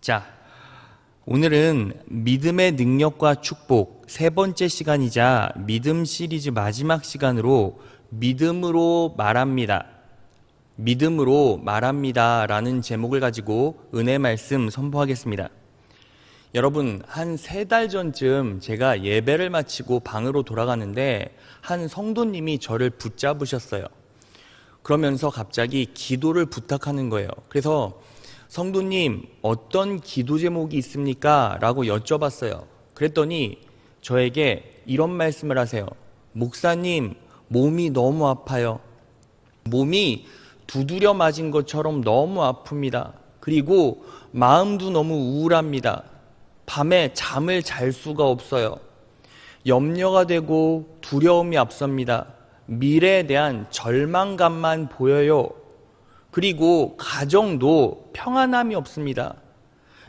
자, 오늘은 믿음의 능력과 축복 세 번째 시간이자 믿음 시리즈 마지막 시간으로 믿음으로 말합니다 라는 제목을 가지고 은혜 말씀 선포하겠습니다. 여러분, 한 3달 전쯤 제가 예배를 마치고 방으로 돌아가는데 한 성도님이 저를 붙잡으셨어요. 그러면서 갑자기 기도를 부탁하는 거예요. 그래서 성도님, 어떤 기도 제목이 있습니까? 라고 여쭤봤어요. 그랬더니 저에게 이런 말씀을 하세요. 목사님, 몸이 너무 아파요. 몸이 두드려 맞은 것처럼 너무 아픕니다. 그리고 마음도 너무 우울합니다. 밤에 잠을 잘 수가 없어요. 염려가 되고 두려움이 앞섭니다. 미래에 대한 절망감만 보여요. 그리고 가정도 평안함이 없습니다.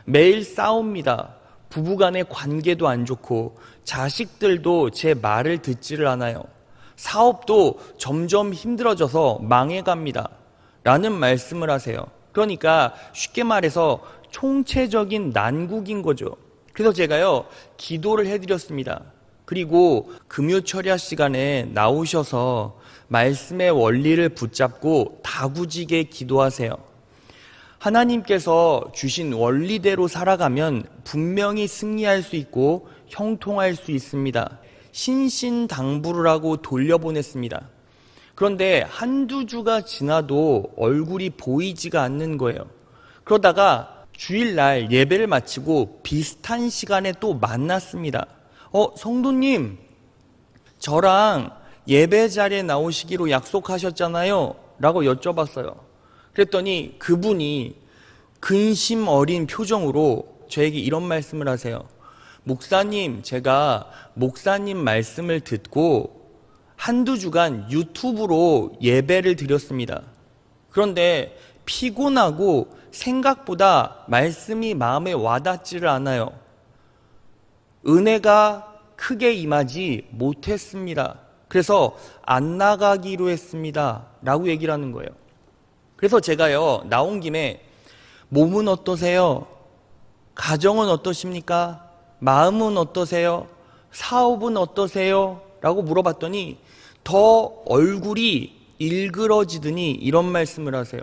매일 싸웁니다. 부부간의 관계도 안 좋고 자식들도 제 말을 듣지를 않아요. 사업도 점점 힘들어져서 망해갑니다. 라는 말씀을 하세요. 그러니까 쉽게 말해서 총체적인 난국인 거죠. 그래서 제가요, 기도를 해드렸습니다. 그리고 금요 철야 시간에 나오셔서 말씀의 원리를 붙잡고 다구지게 기도하세요. 하나님께서 주신 원리대로 살아가면 분명히 승리할 수 있고 형통할 수 있습니다. 신신당부를 하고 돌려보냈습니다. 그런데 한두 주가 지나도 얼굴이 보이지가 않는 거예요. 그러다가 주일날 예배를 마치고 비슷한 시간에 또 만났습니다. 성도님, 저랑 예배 자리에 나오시기로 약속하셨잖아요 라고 여쭤봤어요. 그랬더니 그분이 근심 어린 표정으로 저에게 이런 말씀을 하세요. 목사님, 제가 목사님 말씀을 듣고 한두 주간 유튜브로 예배를 드렸습니다. 그런데 피곤하고 생각보다 말씀이 마음에 와닿지를 않아요. 은혜가 크게 임하지 못했습니다. 그래서 안 나가기로 했습니다 라고 얘기를 하는 거예요. 그래서 제가요, 나온 김에 몸은 어떠세요? 가정은 어떠십니까? 마음은 어떠세요? 사업은 어떠세요? 라고 물어봤더니 더 얼굴이 일그러지더니 이런 말씀을 하세요.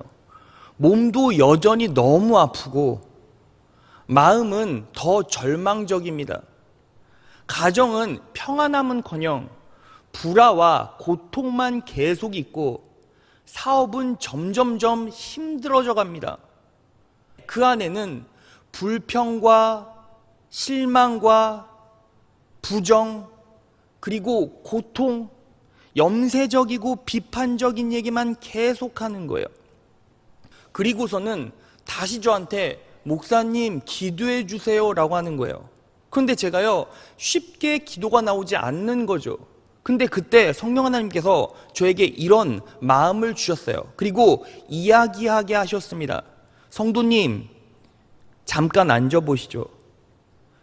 몸도 여전히 너무 아프고 마음은 더 절망적입니다. 가정은 평안함은커녕 불화와 고통만 계속 있고 사업은 점점점 힘들어져 갑니다. 그 안에는 불평과 실망과 부정, 그리고 고통, 염세적이고 비판적인 얘기만 계속하는 거예요. 그리고서는 다시 저한테 목사님 기도해 주세요 라고 하는 거예요. 그런데 제가요, 쉽게 기도가 나오지 않는 거죠. 근데 그때 성령 하나님께서 저에게 이런 마음을 주셨어요. 그리고 이야기하게 하셨습니다. 성도님, 잠깐 앉아보시죠.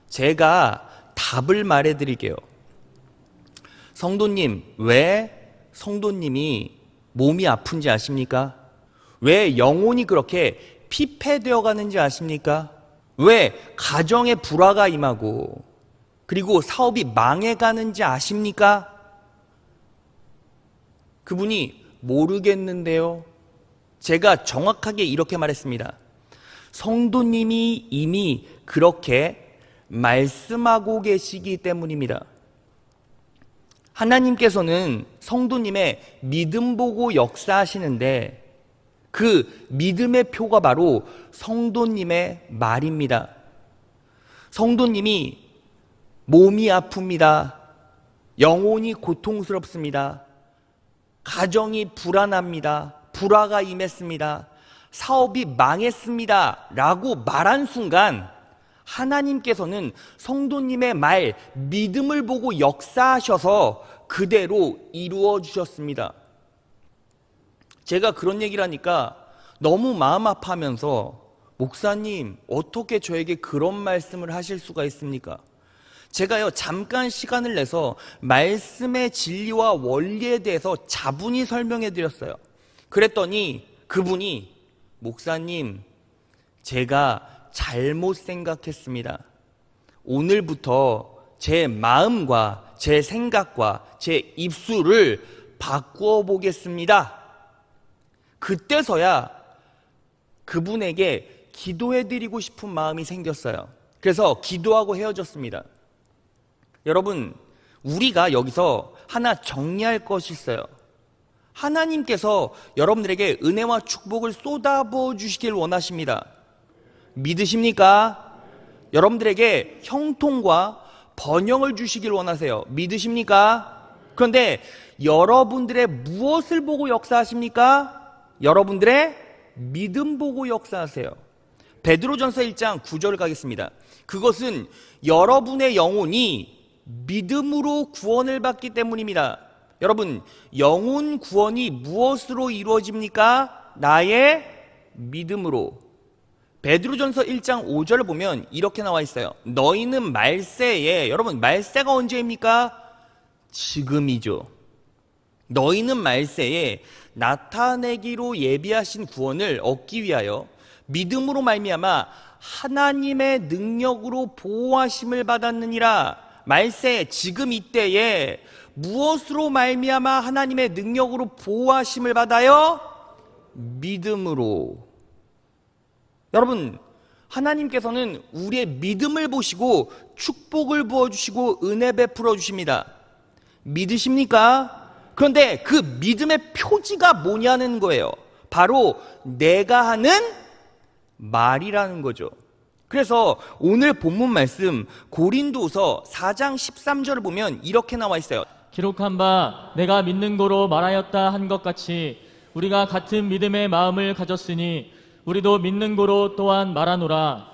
제가 답을 말해드릴게요. 성도님, 왜 성도님이 몸이 아픈지 아십니까? 왜 영혼이 그렇게 피폐되어 가는지 아십니까? 왜 가정에 불화가 임하고 그리고 사업이 망해가는지 아십니까? 그분이 모르겠는데요. 제가 정확하게 이렇게 말했습니다. 성도님이 이미 그렇게 말씀하고 계시기 때문입니다. 하나님께서는 성도님의 믿음 보고 역사하시는데 그 믿음의 표가 바로 성도님의 말입니다. 성도님이 몸이 아픕니다. 영혼이 고통스럽습니다. 가정이 불안합니다. 불화가 임했습니다. 사업이 망했습니다 라고 말한 순간 하나님께서는 성도님의 말, 믿음을 보고 역사하셔서 그대로 이루어 주셨습니다. 제가 그런 얘기를 하니까 너무 마음 아파하면서 목사님, 어떻게 저에게 그런 말씀을 하실 수가 있습니까? 제가요, 잠깐 시간을 내서 말씀의 진리와 원리에 대해서 자분히 설명해 드렸어요. 그랬더니 그분이 목사님, 제가 잘못 생각했습니다. 오늘부터 제 마음과 제 생각과 제 입술을 바꾸어 보겠습니다. 그때서야 그분에게 기도해드리고 싶은 마음이 생겼어요. 그래서 기도하고 헤어졌습니다. 여러분, 우리가 여기서 하나 정리할 것이 있어요. 하나님께서 여러분들에게 은혜와 축복을 쏟아부어 주시길 원하십니다. 믿으십니까? 여러분들에게 형통과 번영을 주시길 원하세요. 믿으십니까? 그런데 여러분들의 무엇을 보고 역사하십니까? 여러분들의 믿음 보고 역사하세요. 베드로전서 1장 9절 가겠습니다. 그것은 여러분의 영혼이 믿음으로 구원을 받기 때문입니다. 여러분, 영혼 구원이 무엇으로 이루어집니까? 나의 믿음으로. 베드로전서 1장 5절을 보면 이렇게 나와 있어요. 너희는 말세에, 여러분 말세가 언제입니까? 지금이죠. 너희는 말세에 나타내기로 예비하신 구원을 얻기 위하여 믿음으로 말미암아 하나님의 능력으로 보호하심을 받았느니라. 말세, 지금 이때에 무엇으로 말미암아 하나님의 능력으로 보호하심을 받아요? 믿음으로. 여러분, 하나님께서는 우리의 믿음을 보시고 축복을 부어주시고 은혜 베풀어 주십니다. 믿으십니까? 그런데 그 믿음의 표지가 뭐냐는 거예요. 바로 내가 하는 말이라는 거죠. 그래서 오늘 본문 말씀 고린도서 4장 13절을 보면 이렇게 나와 있어요. 기록한 바 내가 믿는 고로 말하였다 한 것 같이 우리가 같은 믿음의 마음을 가졌으니 우리도 믿는 고로 또한 말하노라.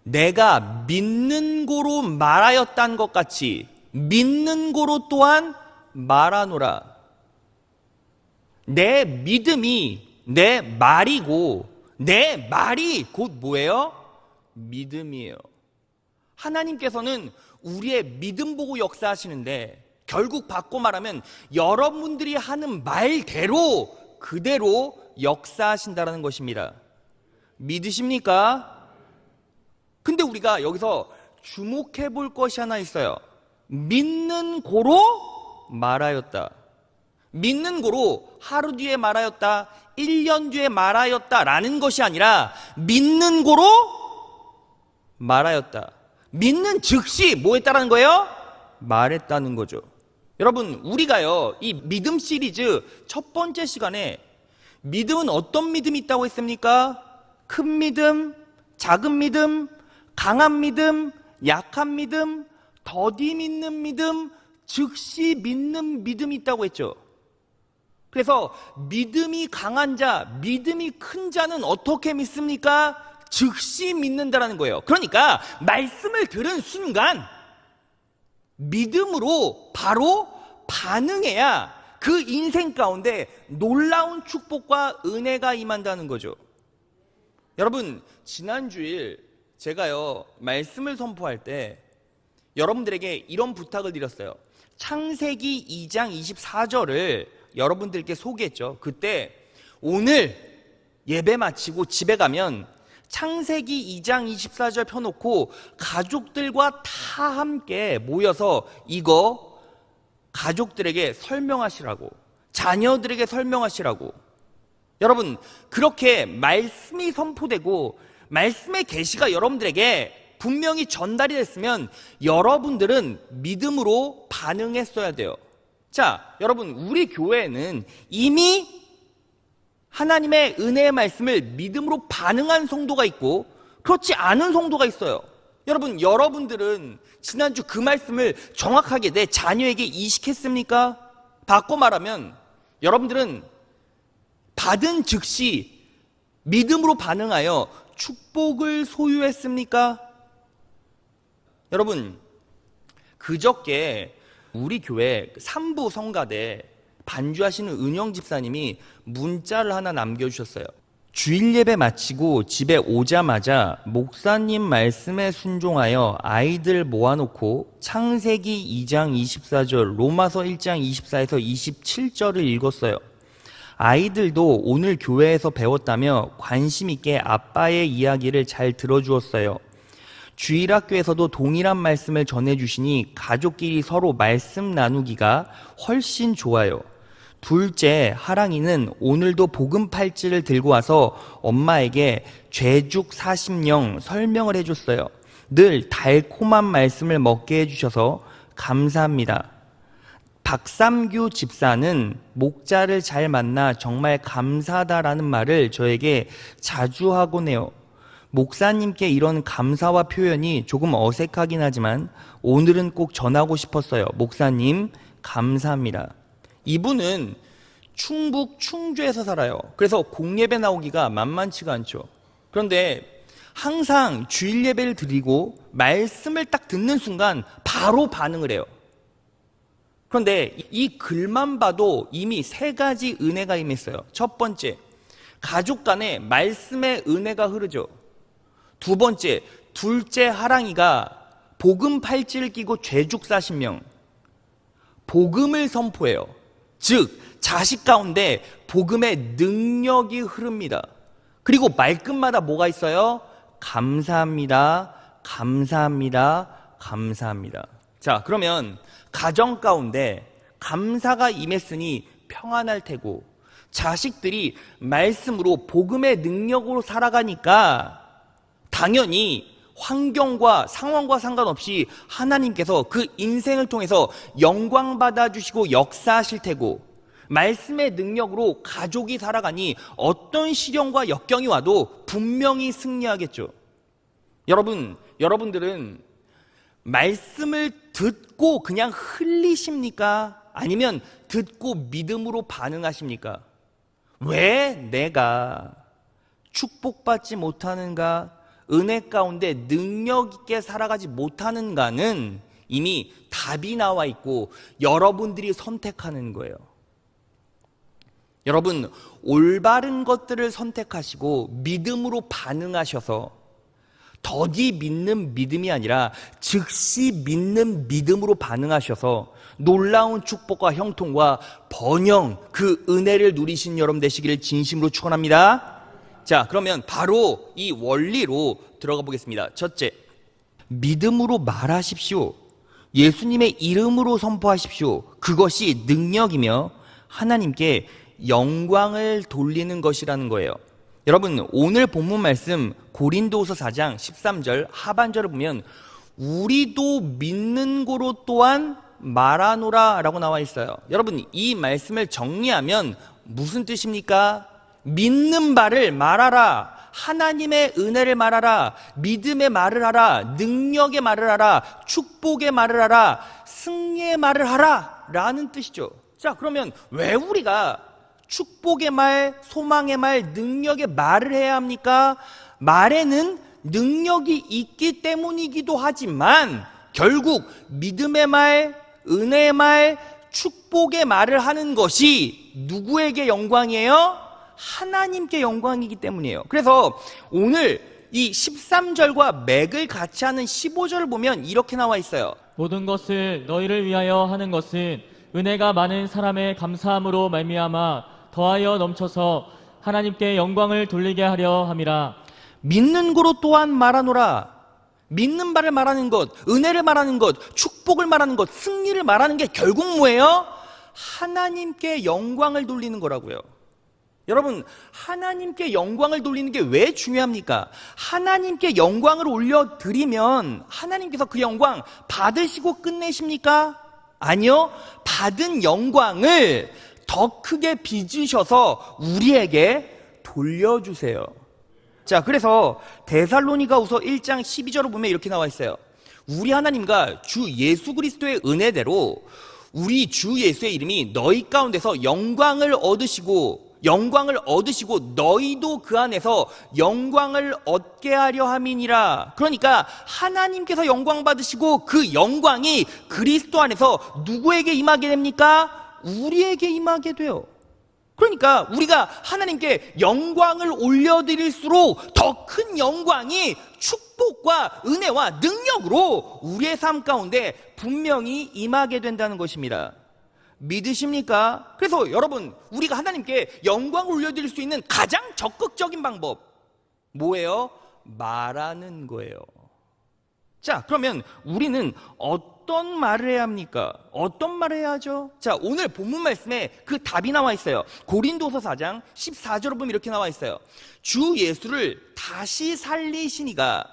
내가 믿는 고로 말하였다는 것 같이 믿는 고로 또한 말하노라. 내 믿음이 내 말이고 내 말이 곧 뭐예요? 믿음이에요. 하나님께서는 우리의 믿음 보고 역사하시는데 결국 바꿔 말하면 여러분들이 하는 말대로 그대로 역사하신다는 것입니다. 믿으십니까? 근데 우리가 여기서 주목해 볼 것이 하나 있어요. 믿는 고로 말하였다. 믿는 고로 하루 뒤에 말하였다, 1년 뒤에 말하였다 라는 것이 아니라 믿는 고로 말하였다. 믿는 즉시 뭐 했다라는 거예요? 말했다는 거죠. 여러분, 우리가요 이 믿음 시리즈 첫 번째 시간에 믿음은 어떤 믿음이 있다고 했습니까? 큰 믿음, 작은 믿음, 강한 믿음, 약한 믿음, 더디 믿는 믿음, 즉시 믿는 믿음이 있다고 했죠. 그래서 믿음이 강한 자, 믿음이 큰 자는 어떻게 믿습니까? 즉시 믿는다라는 거예요. 그러니까 말씀을 들은 순간 믿음으로 바로 반응해야 그 인생 가운데 놀라운 축복과 은혜가 임한다는 거죠. 여러분, 지난 주일 제가요 말씀을 선포할 때 여러분들에게 이런 부탁을 드렸어요. 창세기 2장 24절을 여러분들께 소개했죠. 그때 오늘 예배 마치고 집에 가면 창세기 2장 24절 펴놓고 가족들과 다 함께 모여서 이거 가족들에게 설명하시라고, 자녀들에게 설명하시라고. 여러분, 그렇게 말씀이 선포되고 말씀의 계시가 여러분들에게 분명히 전달이 됐으면 여러분들은 믿음으로 반응했어야 돼요. 자, 여러분, 우리 교회는 이미 하나님의 은혜의 말씀을 믿음으로 반응한 성도가 있고 그렇지 않은 성도가 있어요. 여러분, 여러분들은 지난주 그 말씀을 정확하게 내 자녀에게 이식했습니까? 바꿔 말하면 여러분들은 받은 즉시 믿음으로 반응하여 축복을 소유했습니까? 여러분, 그저께 우리 교회 3부 성가대 반주하시는 은영 집사님이 문자를 하나 남겨주셨어요. 주일 예배 마치고 집에 오자마자 목사님 말씀에 순종하여 아이들 모아놓고 창세기 2장 24절, 로마서 1장 24에서 27절을 읽었어요. 아이들도 오늘 교회에서 배웠다며 관심 있게 아빠의 이야기를 잘 들어주었어요. 주일학교에서도 동일한 말씀을 전해주시니 가족끼리 서로 말씀 나누기가 훨씬 좋아요. 둘째, 하랑이는 오늘도 복음 팔찌를 들고 와서 엄마에게 죄죽 40령 설명을 해줬어요. 늘 달콤한 말씀을 먹게 해주셔서 감사합니다. 박삼규 집사는 목자를 잘 만나 정말 감사하다라는 말을 저에게 자주 하곤 해요. 목사님께 이런 감사와 표현이 조금 어색하긴 하지만 오늘은 꼭 전하고 싶었어요. 목사님, 감사합니다. 이분은 충북 충주에서 살아요. 그래서 공예배 나오기가 만만치가 않죠. 그런데 항상 주일 예배를 드리고 말씀을 딱 듣는 순간 바로 반응을 해요. 그런데 이 글만 봐도 이미 3가지 은혜가 임했어요. 첫 번째, 가족 간에 말씀의 은혜가 흐르죠. 두 번째, 둘째 하랑이가 복음 팔찌를 끼고 죄죽 40명, 복음을 선포해요. 즉 자식 가운데 복음의 능력이 흐릅니다. 그리고 말끝마다 뭐가 있어요? 감사합니다, 감사합니다, 감사합니다. 자, 그러면 가정 가운데 감사가 임했으니 평안할 테고 자식들이 말씀으로 복음의 능력으로 살아가니까 당연히 환경과 상황과 상관없이 하나님께서 그 인생을 통해서 영광 받아주시고 역사하실 테고 말씀의 능력으로 가족이 살아가니 어떤 시련과 역경이 와도 분명히 승리하겠죠. 여러분들은 말씀을 듣고 그냥 흘리십니까? 아니면 듣고 믿음으로 반응하십니까? 왜 내가 축복받지 못하는가? 은혜 가운데 능력 있게 살아가지 못하는가는 이미 답이 나와 있고 여러분들이 선택하는 거예요. 여러분, 올바른 것들을 선택하시고 믿음으로 반응하셔서 더디 믿는 믿음이 아니라 즉시 믿는 믿음으로 반응하셔서 놀라운 축복과 형통과 번영, 그 은혜를 누리신 여러분 되시기를 진심으로 축원합니다. 자, 그러면 바로 이 원리로 들어가 보겠습니다. 첫째, 믿음으로 말하십시오. 예수님의 이름으로 선포하십시오. 그것이 능력이며 하나님께 영광을 돌리는 것이라는 거예요. 여러분, 오늘 본문 말씀 고린도후서 4장 13절 하반절을 보면 우리도 믿는 고로 또한 말하노라 라고 나와 있어요. 여러분, 이 말씀을 정리하면 무슨 뜻입니까? 믿는 바를 말하라, 하나님의 은혜를 말하라, 믿음의 말을 하라, 능력의 말을 하라, 축복의 말을 하라, 승리의 말을 하라 라는 뜻이죠. 자, 그러면 왜 우리가 축복의 말, 소망의 말, 능력의 말을 해야 합니까? 말에는 능력이 있기 때문이기도 하지만 결국 믿음의 말, 은혜의 말, 축복의 말을 하는 것이 누구에게 영광이에요? 하나님께 영광이기 때문이에요. 그래서 오늘 이 13절과 맥을 같이 하는 15절을 보면 이렇게 나와 있어요. 모든 것을 너희를 위하여 하는 것은 은혜가 많은 사람의 감사함으로 말미암아 더하여 넘쳐서 하나님께 영광을 돌리게 하려 함이라. 믿는 고로 또한 말하노라. 믿는 바를 말하는 것, 은혜를 말하는 것, 축복을 말하는 것, 승리를 말하는 게 결국 뭐예요? 하나님께 영광을 돌리는 거라고요. 여러분, 하나님께 영광을 돌리는 게 왜 중요합니까? 하나님께 영광을 올려드리면 하나님께서 그 영광 받으시고 끝내십니까? 아니요. 받은 영광을 더 크게 빚으셔서 우리에게 돌려주세요. 자, 그래서 데살로니가후서 1장 12절을 보면 이렇게 나와 있어요. 우리 하나님과 주 예수 그리스도의 은혜대로 우리 주 예수의 이름이 너희 가운데서 영광을 얻으시고 너희도 그 안에서 영광을 얻게 하려 함이니라. 그러니까 하나님께서 영광 받으시고 그 영광이 그리스도 안에서 누구에게 임하게 됩니까? 우리에게 임하게 돼요. 그러니까 우리가 하나님께 영광을 올려드릴수록 더 큰 영광이 축복과 은혜와 능력으로 우리의 삶 가운데 분명히 임하게 된다는 것입니다. 믿으십니까? 그래서 여러분, 우리가 하나님께 영광을 올려드릴 수 있는 가장 적극적인 방법 뭐예요? 말하는 거예요. 자, 그러면 우리는 어떤 말을 해야 합니까? 어떤 말을 해야 하죠? 자, 오늘 본문 말씀에 그 답이 나와 있어요. 고린도서 4장 14절을 보면 이렇게 나와 있어요. 주 예수를 다시 살리시니가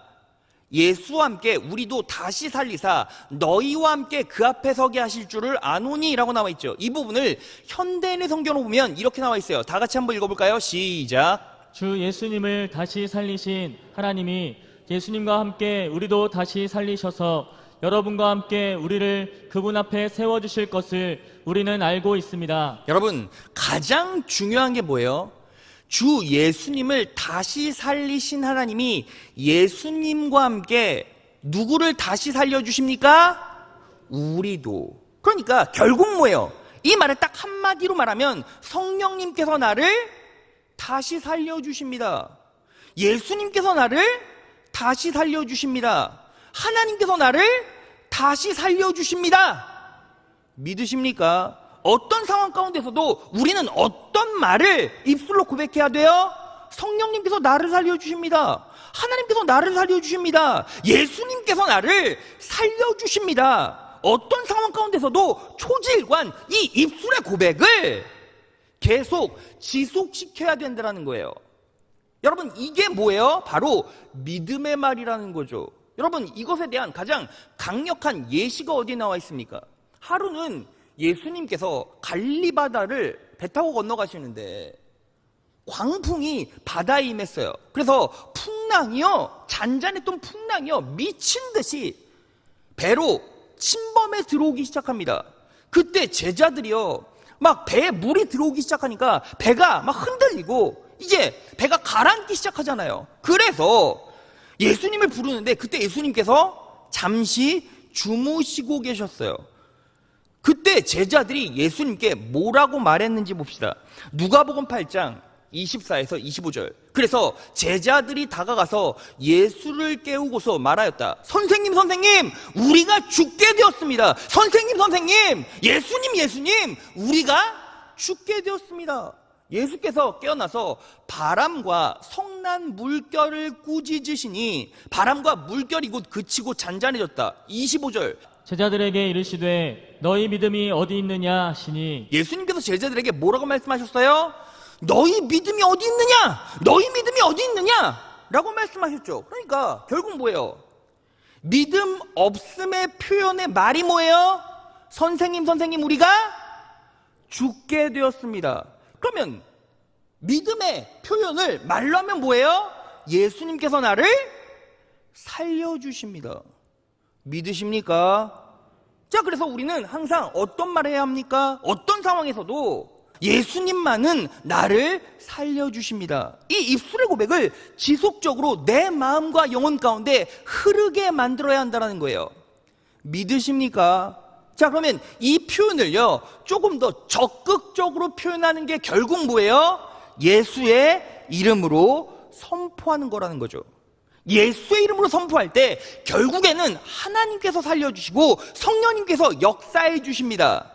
예수와 함께 우리도 다시 살리사 너희와 함께 그 앞에 서게 하실 줄을 아노니 라고 나와 있죠. 이 부분을 현대인의 성경으로 보면 이렇게 나와 있어요. 다 같이 한번 읽어볼까요? 시작. 주 예수님을 다시 살리신 하나님이 예수님과 함께 우리도 다시 살리셔서 여러분과 함께 우리를 그분 앞에 세워주실 것을 우리는 알고 있습니다. 여러분, 가장 중요한 게 뭐예요? 주 예수님을 다시 살리신 하나님이 예수님과 함께 누구를 다시 살려주십니까? 우리도. 그러니까 결국 뭐예요? 이 말을 딱 한마디로 말하면 성령님께서 나를 다시 살려주십니다. 예수님께서 나를 다시 살려주십니다. 하나님께서 나를 다시 살려주십니다. 믿으십니까? 어떤 상황 가운데서도 우리는 어떤 말을 입술로 고백해야 돼요? 성령님께서 나를 살려주십니다. 하나님께서 나를 살려주십니다. 예수님께서 나를 살려주십니다. 어떤 상황 가운데서도 초질관 이 입술의 고백을 계속 지속시켜야 된다는 거예요. 여러분, 이게 뭐예요? 바로 믿음의 말이라는 거죠. 여러분, 이것에 대한 가장 강력한 예시가 어디에 나와 있습니까? 하루는 예수님께서 갈리바다를 배 타고 건너가시는데 광풍이 바다에 임했어요. 그래서 풍랑이요, 잔잔했던 풍랑이요, 미친 듯이 배로 침범해 들어오기 시작합니다. 그때 제자들이요, 막 배에 물이 들어오기 시작하니까 배가 막 흔들리고 이제 배가 가라앉기 시작하잖아요. 그래서 예수님을 부르는데 그때 예수님께서 잠시 주무시고 계셨어요. 그때 제자들이 예수님께 뭐라고 말했는지 봅시다. 누가복음 8장 24에서 25절. 그래서 제자들이 다가가서 예수를 깨우고서 말하였다. 선생님, 선생님, 우리가 죽게 되었습니다. 선생님, 선생님, 예수님, 예수님, 우리가 죽게 되었습니다. 예수께서 깨어나서 바람과 성난 물결을 꾸짖으시니 바람과 물결이 곧 그치고 잔잔해졌다. 25절. 제자들에게 이르시되 너희 믿음이 어디 있느냐 하시니 예수님께서 제자들에게 뭐라고 말씀하셨어요? 너희 믿음이 어디 있느냐? 너희 믿음이 어디 있느냐? 라고 말씀하셨죠. 그러니까 결국 뭐예요? 믿음 없음의 표현의 말이 뭐예요? 선생님, 선생님, 우리가 죽게 되었습니다. 그러면 믿음의 표현을 말로 하면 뭐예요? 예수님께서 나를 살려주십니다. 믿으십니까? 자, 그래서 우리는 항상 어떤 말을 해야 합니까? 어떤 상황에서도 예수님만은 나를 살려주십니다. 이 입술의 고백을 지속적으로 내 마음과 영혼 가운데 흐르게 만들어야 한다는 거예요. 믿으십니까? 자, 그러면 이 표현을요, 조금 더 적극적으로 표현하는 게 결국 뭐예요? 예수의 이름으로 선포하는 거라는 거죠. 예수의 이름으로 선포할 때 결국에는 하나님께서 살려주시고 성령님께서 역사해 주십니다.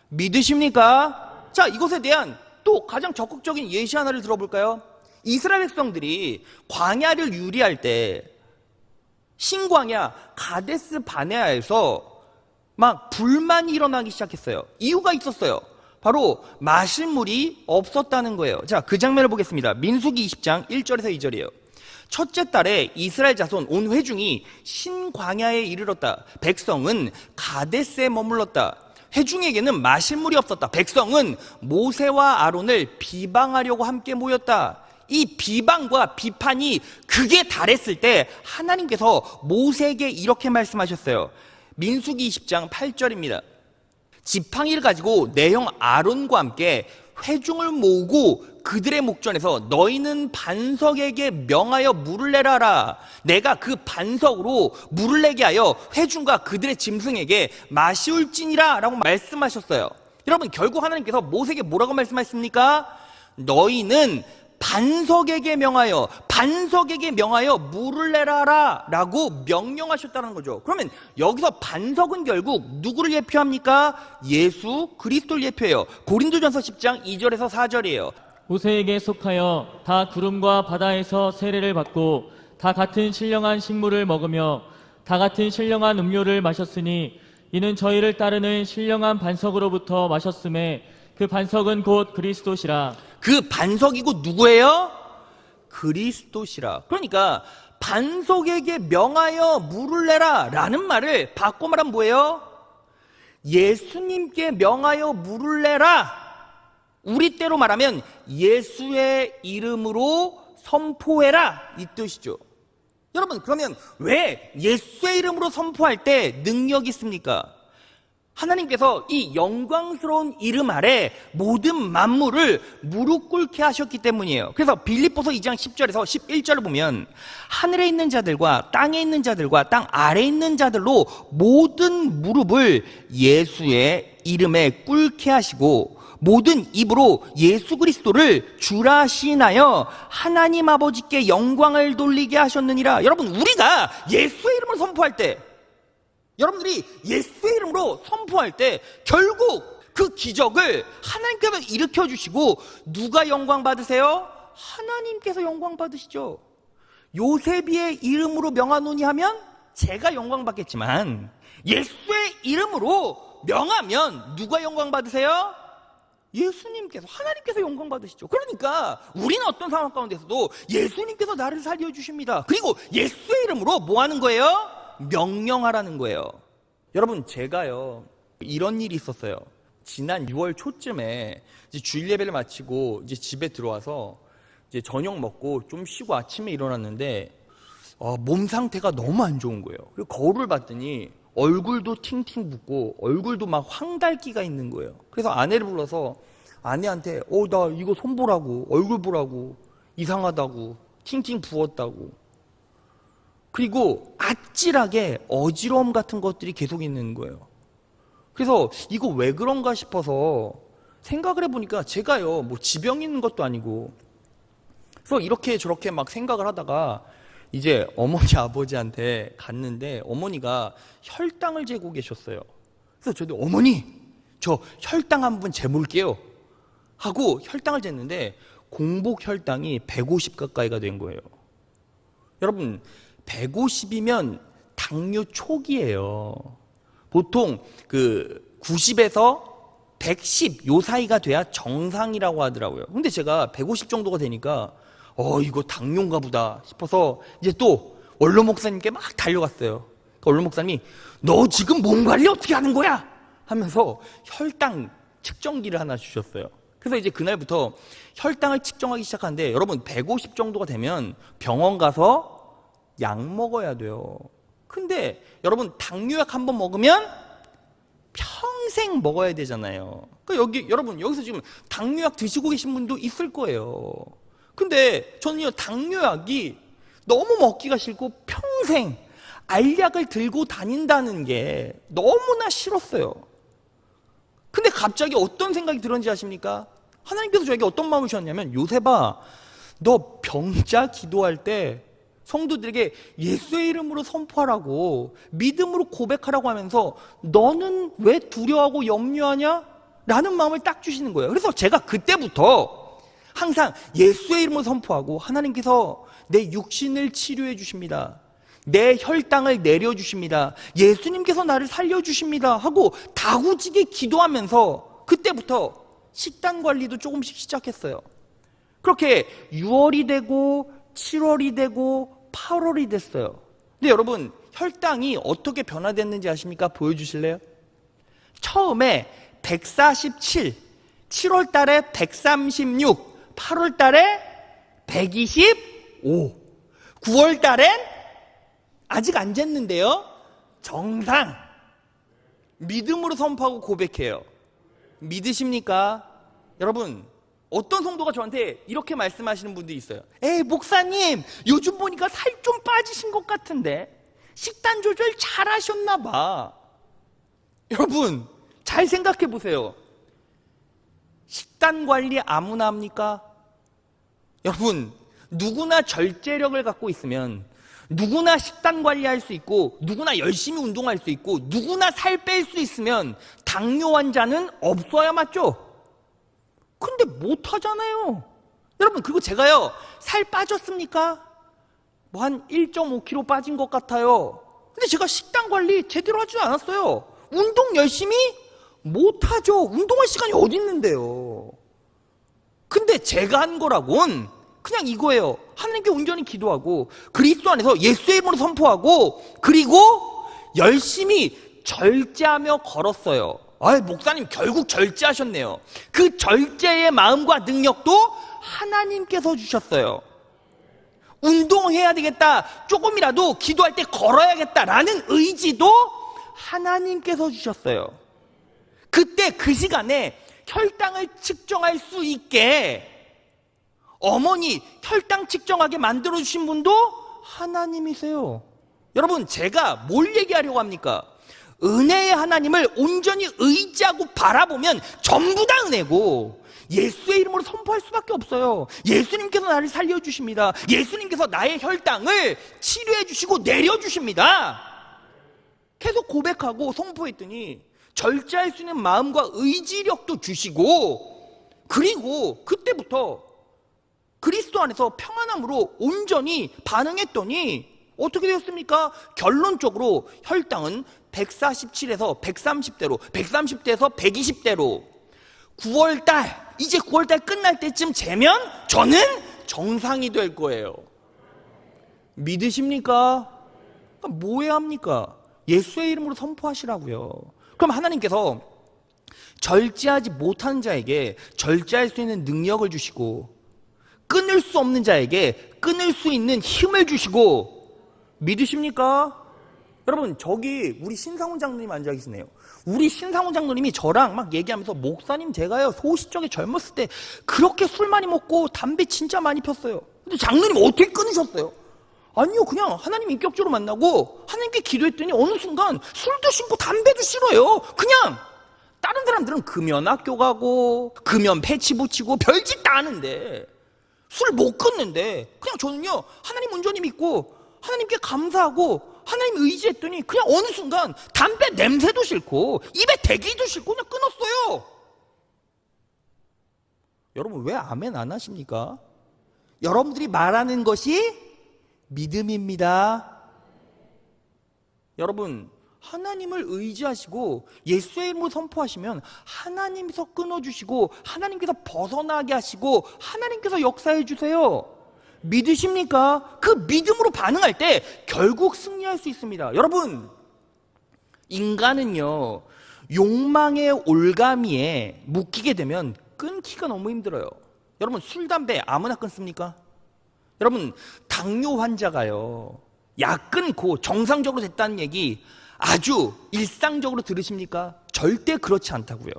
믿으십니까? 자, 이것에 대한 또 가장 적극적인 예시 하나를 들어볼까요? 이스라엘 백성들이 광야를 유리할 때 신광야 가데스 바네아에서 막 불만이 일어나기 시작했어요. 이유가 있었어요. 바로 마실 물이 없었다는 거예요. 자, 그 장면을 보겠습니다. 민수기 20장 1절에서 2절이에요. 첫째 달에 이스라엘 자손 온 회중이 신광야에 이르렀다. 백성은 가데스에 머물렀다. 회중에게는 마실 물이 없었다. 백성은 모세와 아론을 비방하려고 함께 모였다. 이 비방과 비판이 극에 달했을 때 하나님께서 모세에게 이렇게 말씀하셨어요. 민수기 20장 8절입니다. 지팡이를 가지고 내 형 아론과 함께 회중을 모으고 그들의 목전에서 너희는 반석에게 명하여 물을 내라라. 내가 그 반석으로 물을 내게 하여 회중과 그들의 짐승에게 마시울지니라 라고 말씀하셨어요. 여러분, 결국 하나님께서 모세에게 뭐라고 말씀하셨습니까? 너희는 반석에게 명하여, 반석에게 명하여 물을 내라라 라고 명령하셨다는 거죠. 그러면 여기서 반석은 결국 누구를 예표합니까? 예수 그리스도를 예표해요. 고린도전서 10장 2절에서 4절이에요. 모세에게 속하여 다 구름과 바다에서 세례를 받고 다 같은 신령한 식물을 먹으며 다 같은 신령한 음료를 마셨으니 이는 저희를 따르는 신령한 반석으로부터 마셨음에 그 반석은 곧 그리스도시라. 그 반석이고 누구예요? 그리스도시라. 그러니까 반석에게 명하여 물을 내라 라는 말을 바꿔 말하면 뭐예요? 예수님께 명하여 물을 내라. 우리 때로 말하면 예수의 이름으로 선포해라 이 뜻이죠. 여러분, 그러면 왜 예수의 이름으로 선포할 때 능력이 있습니까? 하나님께서 이 영광스러운 이름 아래 모든 만물을 무릎 꿇게 하셨기 때문이에요. 그래서 빌립보서 2장 10절에서 11절을 보면 하늘에 있는 자들과 땅에 있는 자들과 땅 아래에 있는 자들로 모든 무릎을 예수의 이름에 꿇게 하시고 모든 입으로 예수 그리스도를 주라 시인하여 하나님 아버지께 영광을 돌리게 하셨느니라. 여러분, 우리가 예수의 이름을 선포할 때, 여러분들이 예수의 이름으로 선포할 때 결국 그 기적을 하나님께서 일으켜 주시고 누가 영광 받으세요? 하나님께서 영광 받으시죠. 요셉의 이름으로 명하노니 하면 제가 영광 받겠지만 예수의 이름으로 명하면 누가 영광 받으세요? 예수님께서, 하나님께서 영광 받으시죠. 그러니까 우리는 어떤 상황 가운데서도 예수님께서 나를 살려주십니다. 그리고 예수의 이름으로 뭐 하는 거예요? 명령하라는 거예요. 여러분, 제가요 이런 일이 있었어요. 지난 6월 초쯤에 이제 주일 예배를 마치고 이제 집에 들어와서 이제 저녁 먹고 좀 쉬고 아침에 일어났는데 몸 상태가 너무 안 좋은 거예요. 그리고 거울을 봤더니 얼굴도 팅팅 붓고 얼굴도 막 황달기가 있는 거예요. 그래서 아내를 불러서 아내한테 나 이거 손 보라고, 얼굴 보라고, 이상하다고, 팅팅 부었다고. 그리고 아찔하게 어지러움 같은 것들이 계속 있는 거예요. 그래서 이거 왜 그런가 싶어서 생각을 해보니까 제가요 뭐 지병이 있는 것도 아니고, 그래서 이렇게 저렇게 막 생각을 하다가 이제 어머니 아버지한테 갔는데 어머니가 혈당을 재고 계셨어요. 그래서 저도 어머니 저 혈당 한번 재볼게요 하고 혈당을 쟀는데 공복 혈당이 150 가까이가 된 거예요. 여러분, 150이면 당뇨 초기예요. 보통 그 90에서 110 요 사이가 돼야 정상이라고 하더라고요. 근데 제가 150 정도가 되니까 이거 당뇨인가 보다 싶어서 이제 또 원로 목사님께 막 달려갔어요. 그 원로 목사님이 너 지금 몸 관리 어떻게 하는 거야? 하면서 혈당 측정기를 하나 주셨어요. 그래서 이제 그날부터 혈당을 측정하기 시작하는데 여러분 150 정도가 되면 병원 가서 약 먹어야 돼요. 근데 여러분 당뇨약 한번 먹으면 평생 먹어야 되잖아요. 그러니까 여러분 여기서 지금 당뇨약 드시고 계신 분도 있을 거예요. 근데 저는요 당뇨약이 너무 먹기가 싫고 평생 알약을 들고 다닌다는 게 너무나 싫었어요. 근데 갑자기 어떤 생각이 들었는지 아십니까? 하나님께서 저에게 어떤 마음을 주셨냐면 요셉아, 너 병자 기도할 때 성도들에게 예수의 이름으로 선포하라고 믿음으로 고백하라고 하면서 너는 왜 두려워하고 염려하냐? 라는 마음을 딱 주시는 거예요. 그래서 제가 그때부터 항상 예수의 이름으로 선포하고 하나님께서 내 육신을 치료해 주십니다. 내 혈당을 내려주십니다. 예수님께서 나를 살려주십니다 하고 다구지게 기도하면서 그때부터 식단 관리도 조금씩 시작했어요. 그렇게 6월이 되고 7월이 되고 8월이 됐어요. 근데 여러분 혈당이 어떻게 변화됐는지 아십니까? 보여주실래요? 처음에 147, 7월 달에 136, 8월 달에 125, 9월 달엔 아직 안 쟀는데요. 정상. 믿음으로 선포하고 고백해요. 믿으십니까? 여러분, 어떤 성도가 저한테 이렇게 말씀하시는 분들이 있어요. 목사님, 요즘 보니까 살 좀 빠지신 것 같은데 식단 조절 잘 하셨나 봐. 여러분, 잘 생각해 보세요. 식단 관리 아무나 합니까? 여러분, 누구나 절제력을 갖고 있으면, 누구나 식단 관리할 수 있고, 누구나 열심히 운동할 수 있고, 누구나 살 뺄 수 있으면 당뇨 환자는 없어야 맞죠? 근데 못 하잖아요. 여러분, 그리고 제가요, 살 빠졌습니까? 뭐 한 1.5kg 빠진 것 같아요. 근데 제가 식단 관리 제대로 하지 않았어요. 운동 열심히 못 하죠. 운동할 시간이 어디 있는데요. 근데 제가 한 거라곤 그냥 이거예요. 하나님께 온전히 기도하고, 그리스도 안에서 예수의 이름으로 선포하고, 그리고 열심히 절제하며 걸었어요. 목사님 결국 절제하셨네요. 그 절제의 마음과 능력도 하나님께서 주셨어요. 운동해야 되겠다, 조금이라도 기도할 때 걸어야겠다라는 의지도 하나님께서 주셨어요. 그때 그 시간에 혈당을 측정할 수 있게, 어머니 혈당 측정하게 만들어주신 분도 하나님이세요. 여러분, 제가 뭘 얘기하려고 합니까? 은혜의 하나님을 온전히 의지하고 바라보면 전부 다 은혜고, 예수의 이름으로 선포할 수밖에 없어요. 예수님께서 나를 살려주십니다. 예수님께서 나의 혈당을 치료해 주시고 내려주십니다. 계속 고백하고 선포했더니 절제할 수 있는 마음과 의지력도 주시고, 그리고 그때부터 그리스도 안에서 평안함으로 온전히 반응했더니 어떻게 되었습니까? 결론적으로 혈당은 147에서 130대로, 130대에서 120대로, 9월달, 이제 9월달 끝날 때쯤 재면 저는 정상이 될 거예요. 믿으십니까? 뭐 해야 합니까? 예수의 이름으로 선포하시라고요. 그럼 하나님께서 절제하지 못하는 자에게 절제할 수 있는 능력을 주시고, 끊을 수 없는 자에게 끊을 수 있는 힘을 주시고, 믿으십니까? 여러분, 저기 우리 신상훈 장로님 앉아 계시네요. 우리 신상훈 장로님이 저랑 막 얘기하면서, 목사님 제가요 소시적에 젊었을 때 그렇게 술 많이 먹고 담배 진짜 많이 폈어요. 근데 장로님 어떻게 끊으셨어요? 아니요, 그냥 하나님 인격적으로 만나고 하나님께 기도했더니 어느 순간 술도 신고 담배도 싫어요. 그냥 다른 사람들은 금연 학교 가고 금연 패치 붙이고 별짓 다 하는데 술 못 끊는데, 그냥 저는요 하나님 온전히 믿고 하나님께 감사하고 하나님 의지했더니 그냥 어느 순간 담배 냄새도 싫고 입에 대기도 싫고 그냥 끊었어요. 여러분, 왜 아멘 안 하십니까? 여러분들이 말하는 것이 믿음입니다. 여러분, 하나님을 의지하시고 예수의 이름으로 선포하시면 하나님께서 끊어주시고 하나님께서 벗어나게 하시고 하나님께서 역사해 주세요. 믿으십니까? 그 믿음으로 반응할 때 결국 승리할 수 있습니다. 여러분, 인간은요 욕망의 올가미에 묶이게 되면 끊기가 너무 힘들어요. 여러분, 술, 담배 아무나 끊습니까? 여러분, 당뇨 환자가요 약 끊고 정상적으로 됐다는 얘기 아주 일상적으로 들으십니까? 절대 그렇지 않다고요.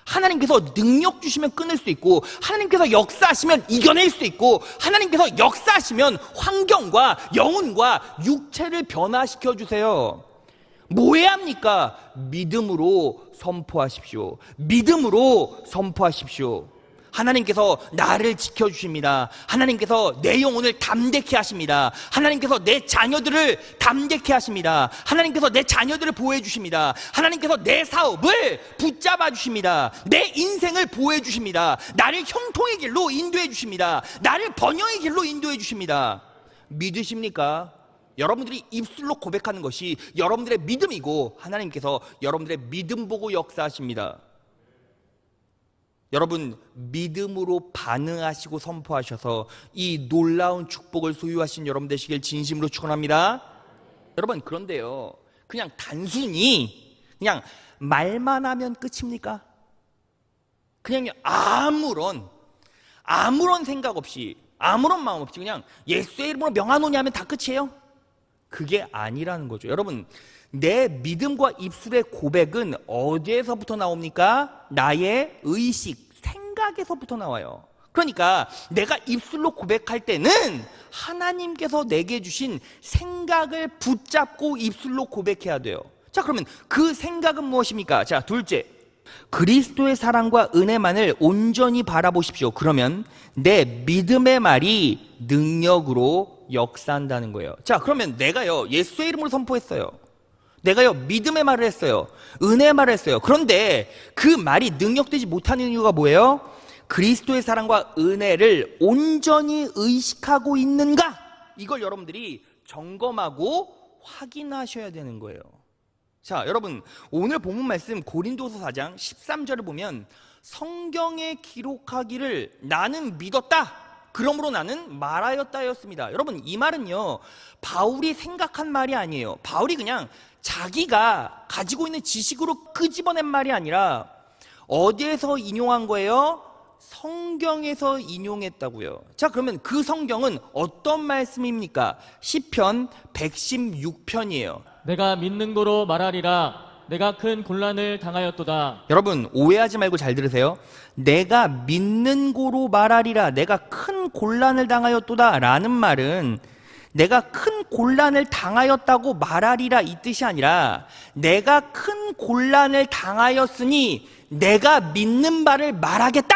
하나님께서 능력 주시면 끊을 수 있고, 하나님께서 역사하시면 이겨낼 수 있고, 하나님께서 역사하시면 환경과 영혼과 육체를 변화시켜 주세요. 뭐 해야 합니까? 믿음으로 선포하십시오. 믿음으로 선포하십시오. 하나님께서 나를 지켜주십니다. 하나님께서 내 영혼을 담대케 하십니다. 하나님께서 내 자녀들을 담대케 하십니다. 하나님께서 내 자녀들을 보호해 주십니다. 하나님께서 내 사업을 붙잡아 주십니다. 내 인생을 보호해 주십니다. 나를 형통의 길로 인도해 주십니다. 나를 번영의 길로 인도해 주십니다. 믿으십니까? 여러분들이 입술로 고백하는 것이 여러분들의 믿음이고, 하나님께서 여러분들의 믿음 보고 역사하십니다. 여러분, 믿음으로 반응하시고 선포하셔서 이 놀라운 축복을 소유하신 여러분 되시길 진심으로 축원합니다. 여러분, 그런데요, 그냥 단순히 그냥 말만 하면 끝입니까? 그냥 아무런 생각 없이, 아무런 마음 없이 그냥 예수의 이름으로 명하노니 하면 다 끝이에요? 그게 아니라는 거죠. 여러분, 내 믿음과 입술의 고백은 어디에서부터 나옵니까? 나의 의식, 생각에서부터 나와요. 그러니까 내가 입술로 고백할 때는 하나님께서 내게 주신 생각을 붙잡고 입술로 고백해야 돼요. 자, 그러면 그 생각은 무엇입니까? 자, 둘째, 그리스도의 사랑과 은혜만을 온전히 바라보십시오. 그러면 내 믿음의 말이 능력으로 역사한다는 거예요. 자, 그러면 내가요, 예수의 이름으로 선포했어요. 내가요, 믿음의 말을 했어요. 은혜의 말을 했어요. 그런데 그 말이 능력되지 못하는 이유가 뭐예요? 그리스도의 사랑과 은혜를 온전히 의식하고 있는가? 이걸 여러분들이 점검하고 확인하셔야 되는 거예요. 자, 여러분, 오늘 본문 말씀 고린도서 4장 13절을 보면 성경에 기록하기를 나는 믿었다, 그러므로 나는 말하였다였습니다. 여러분, 이 말은요, 바울이 생각한 말이 아니에요. 바울이 그냥 자기가 가지고 있는 지식으로 끄집어낸 말이 아니라 어디에서 인용한 거예요? 성경에서 인용했다고요. 자, 그러면 그 성경은 어떤 말씀입니까? 시편 116편이에요. 내가 믿는 거로 말하리라. 내가 큰 곤란을 당하였도다. 여러분, 오해하지 말고 잘 들으세요. 내가 믿는 고로 말하리라, 내가 큰 곤란을 당하였도다 라는 말은 내가 큰 곤란을 당하였다고 말하리라 이 뜻이 아니라 내가 큰 곤란을 당하였으니 내가 믿는 바를 말하겠다,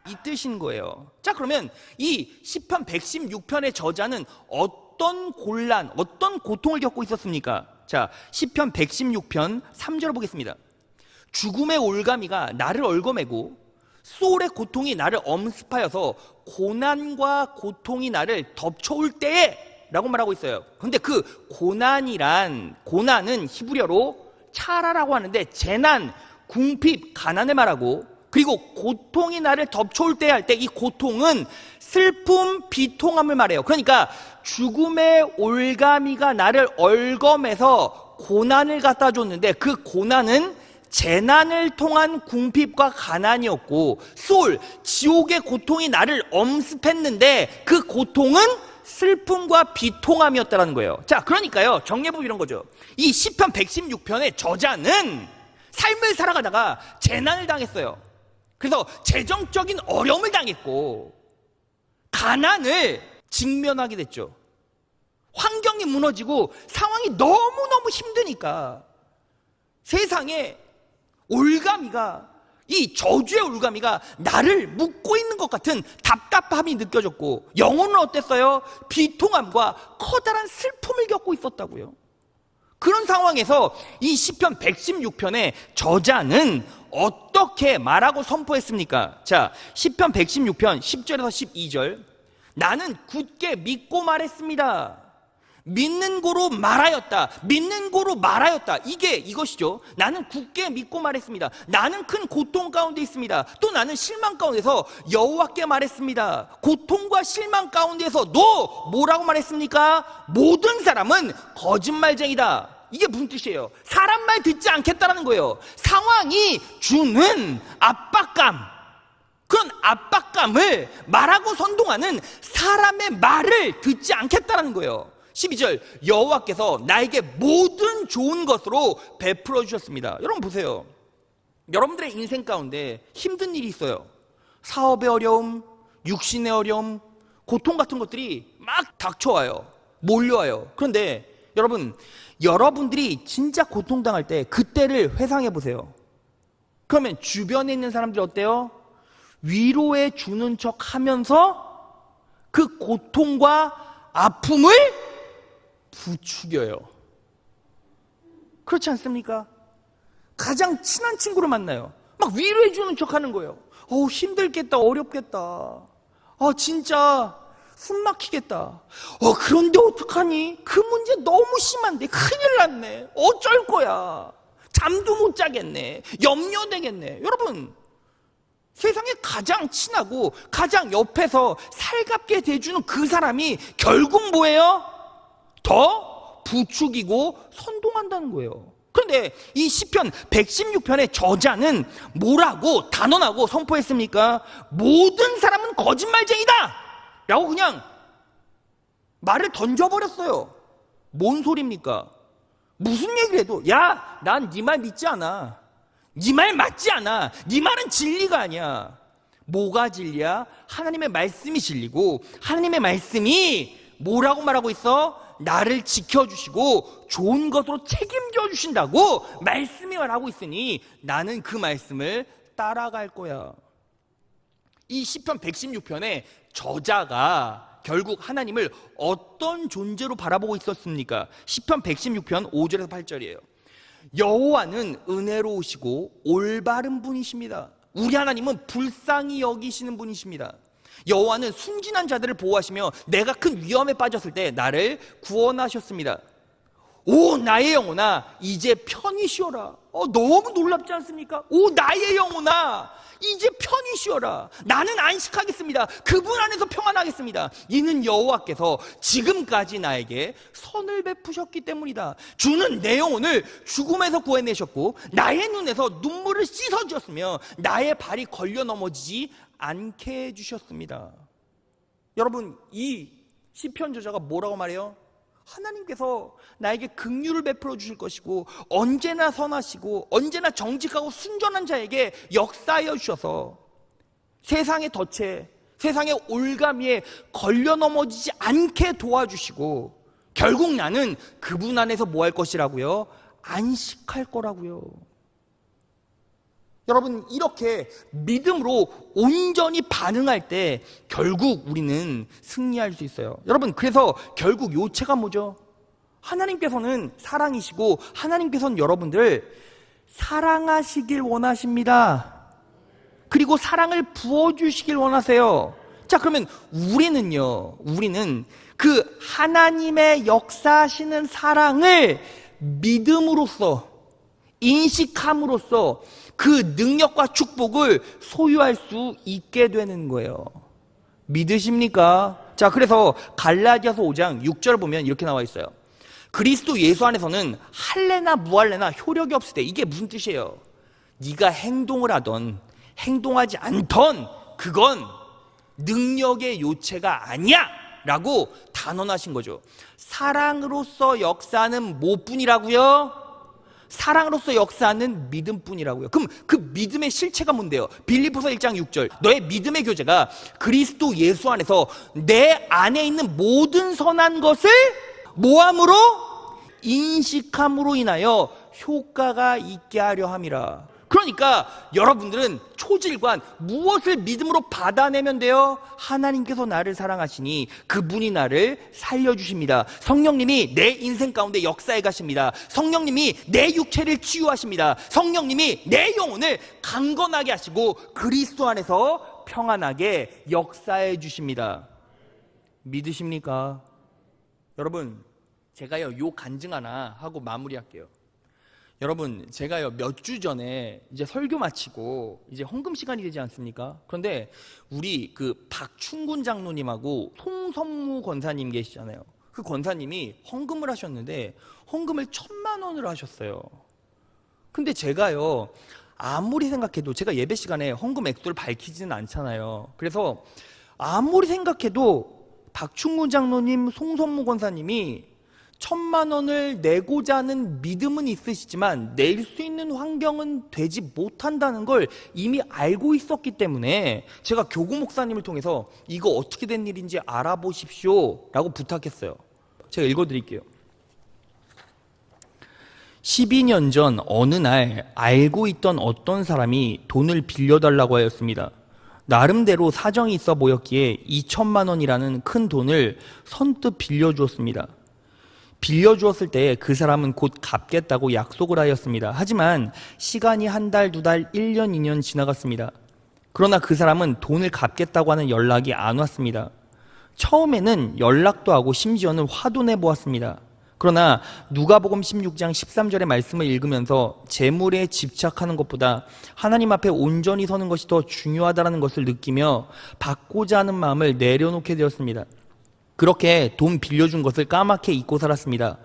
이 뜻인 거예요. 자, 그러면 이 시편 116편의 저자는 어떤 곤란, 어떤 고통을 겪고 있었습니까? 자, 시편 116편 3절을 보겠습니다. 죽음의 올가미가 나를 얽어매고 수월의 고통이 나를 엄습하여서 고난과 고통이 나를 덮쳐올 때에 라고 말하고 있어요. 근데 그 고난은 히브리어로 차라라고 하는데 재난, 궁핍, 가난을 말하고, 그리고 고통이 나를 덮쳐올 때 할 때 이 고통은 슬픔, 비통함을 말해요. 그러니까 죽음의 올가미가 나를 얽어매서 고난을 갖다 줬는데 그 고난은 재난을 통한 궁핍과 가난이었고, 수올, 지옥의 고통이 나를 엄습했는데 그 고통은 슬픔과 비통함이었다는 거예요. 자, 그러니까요, 정리해보면 이런 거죠. 이 시편 116편의 저자는 삶을 살아가다가 재난을 당했어요. 그래서 재정적인 어려움을 당했고 가난을 직면하게 됐죠. 환경이 무너지고 상황이 너무너무 힘드니까 세상에 올가미가, 이 저주의 올가미가 나를 묶고 있는 것 같은 답답함이 느껴졌고, 영혼은 어땠어요? 비통함과 커다란 슬픔을 겪고 있었다고요. 그런 상황에서 이 시편 116편의 저자는 어떻게 말하고 선포했습니까? 자, 시편 116편 10절에서 12절. 나는 굳게 믿고 말했습니다. 믿는 고로 말하였다. 믿는 고로 말하였다. 이것이죠. 나는 굳게 믿고 말했습니다. 나는 큰 고통 가운데 있습니다. 또 나는 실망 가운데서 여호와께 말했습니다. 고통과 실망 가운데서 너 뭐라고 말했습니까? 모든 사람은 거짓말쟁이다. 이게 무슨 뜻이에요? 사람 말 듣지 않겠다라는 거예요. 상황이 주는 압박감, 그런 압박감을 말하고 선동하는 사람의 말을 듣지 않겠다라는 거예요. 12절, 여호와께서 나에게 모든 좋은 것으로 베풀어 주셨습니다. 여러분 보세요. 여러분들의 인생 가운데 힘든 일이 있어요. 사업의 어려움, 육신의 어려움, 고통 같은 것들이 막 닥쳐와요. 몰려와요. 그런데 여러분들이 진짜 고통당할 때 그때를 회상해 보세요. 그러면 주변에 있는 사람들이 어때요? 위로해 주는 척 하면서 그 고통과 아픔을 부추겨요. 그렇지 않습니까? 가장 친한 친구를 만나요. 막 위로해 주는 척 하는 거예요. 힘들겠다, 어렵겠다. 진짜 숨 막히겠다. 그런데 어떡하니? 그 문제 너무 심한데 큰일 났네. 어쩔 거야. 잠도 못 자겠네. 염려되겠네. 여러분, 세상에 가장 친하고 가장 옆에서 살갑게 대주는 그 사람이 결국 뭐예요? 더 부추기고 선동한다는 거예요. 그런데 이 시편 116편의 저자는 뭐라고 단언하고 선포했습니까? 모든 사람은 거짓말쟁이다 라고 그냥 말을 던져버렸어요. 뭔 소리입니까? 무슨 얘기를 해도 야, 난 네 말 믿지 않아. 네 말 맞지 않아. 네 말은 진리가 아니야. 뭐가 진리야? 하나님의 말씀이 진리고 하나님의 말씀이 뭐라고 말하고 있어? 나를 지켜주시고 좋은 것으로 책임져 주신다고 말씀이 말하고 있으니 나는 그 말씀을 따라갈 거야. 이 시편 116편의 저자가 결국 하나님을 어떤 존재로 바라보고 있었습니까? 시편 116편 5절에서 8절이에요. 여호와는 은혜로우시고 올바른 분이십니다. 우리 하나님은 불쌍히 여기시는 분이십니다. 여호와는 순진한 자들을 보호하시며 내가 큰 위험에 빠졌을 때 나를 구원하셨습니다. 오 나의 영혼아 이제 편히 쉬어라. 너무 놀랍지 않습니까? 오 나의 영혼아 이제 편히 쉬어라. 나는 안식하겠습니다. 그분 안에서 평안하겠습니다. 이는 여호와께서 지금까지 나에게 선을 베푸셨기 때문이다. 주는 내 영혼을 죽음에서 구해내셨고 나의 눈에서 눈물을 씻어주셨으며 나의 발이 걸려 넘어지지 않게 해주셨습니다. 여러분 이 시편 저자가 뭐라고 말해요? 하나님께서 나에게 긍휼을 베풀어 주실 것이고 언제나 선하시고 언제나 정직하고 순전한 자에게 역사하여 주셔서 세상의 덫에 세상의 올가미에 걸려 넘어지지 않게 도와주시고 결국 나는 그분 안에서 뭐 할 것이라고요? 안식할 거라고요. 여러분 이렇게 믿음으로 온전히 반응할 때 결국 우리는 승리할 수 있어요. 여러분 그래서 결국 요체가 뭐죠? 하나님께서는 사랑이시고 하나님께서는 여러분들 사랑하시길 원하십니다. 그리고 사랑을 부어주시길 원하세요. 자 그러면 우리는 그 하나님의 역사하시는 사랑을 믿음으로써 인식함으로써 그 능력과 축복을 소유할 수 있게 되는 거예요. 믿으십니까? 자, 그래서 갈라디아서 5장 6절 보면 이렇게 나와 있어요. 그리스도 예수 안에서는 할례나 무할례나 효력이 없을 때 이게 무슨 뜻이에요? 네가 행동을 하던 행동하지 않던 그건 능력의 요체가 아니야 라고 단언하신 거죠. 사랑으로서 역사하는 뭐뿐이라고요? 사랑으로서 역사하는 믿음뿐이라고요. 그럼 그 믿음의 실체가 뭔데요? 빌립보서 1장 6절 너의 믿음의 교제가 그리스도 예수 안에서 내 안에 있는 모든 선한 것을 뭐함으로? 인식함으로 인하여 효과가 있게 하려 함이라. 그러니까 여러분들은 초질관 무엇을 믿음으로 받아내면 돼요? 하나님께서 나를 사랑하시니 그분이 나를 살려주십니다. 성령님이 내 인생 가운데 역사해 가십니다. 성령님이 내 육체를 치유하십니다. 성령님이 내 영혼을 강건하게 하시고 그리스도 안에서 평안하게 역사해 주십니다. 믿으십니까? 여러분 제가요 요 간증 하나 하고 마무리할게요. 여러분 제가요 몇 주 전에 이제 설교 마치고 이제 헌금 시간이 되지 않습니까? 그런데 우리 그 박충군 장로님하고 송선무 권사님 계시잖아요. 그 권사님이 헌금을 하셨는데 헌금을 1,000,000원을 하셨어요. 근데 제가요 아무리 생각해도 제가 예배 시간에 헌금 액수를 밝히지는 않잖아요. 그래서 아무리 생각해도 박충군 장로님, 송선무 권사님이 1,000,000원을 내고자 하는 믿음은 있으시지만 낼 수 있는 환경은 되지 못한다는 걸 이미 알고 있었기 때문에 제가 교구 목사님을 통해서 이거 어떻게 된 일인지 알아보십시오 라고 부탁했어요. 제가 읽어드릴게요. 12년 전 어느 날 알고 있던 어떤 사람이 돈을 빌려달라고 하였습니다. 나름대로 사정이 있어 보였기에 2,000,000원이라는 큰 돈을 선뜻 빌려주었습니다. 빌려주었을 때 그 사람은 곧 갚겠다고 약속을 하였습니다. 하지만 시간이 1달, 2달, 1년, 2년 지나갔습니다. 그러나 그 사람은 돈을 갚겠다고 하는 연락이 안 왔습니다. 처음에는 연락도 하고 심지어는 화도 내보았습니다. 그러나 누가복음 16장 13절의 말씀을 읽으면서 재물에 집착하는 것보다 하나님 앞에 온전히 서는 것이 더 중요하다는 것을 느끼며 받고자 하는 마음을 내려놓게 되었습니다. 그렇게 돈 빌려준 것을 까맣게 잊고 살았습니다.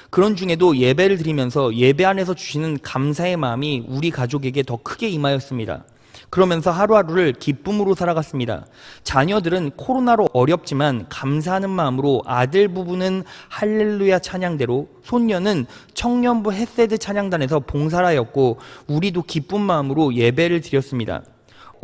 그런 중에도 예배를 드리면서 예배 안에서 주시는 감사의 마음이 우리 가족에게 더 크게 임하였습니다. 그러면서 하루하루를 기쁨으로 살아갔습니다. 자녀들은 코로나로 어렵지만 감사하는 마음으로 아들 부부는 할렐루야 찬양대로, 손녀는 청년부 헤세드 찬양단에서 봉사를 하였고 우리도 기쁜 마음으로 예배를 드렸습니다.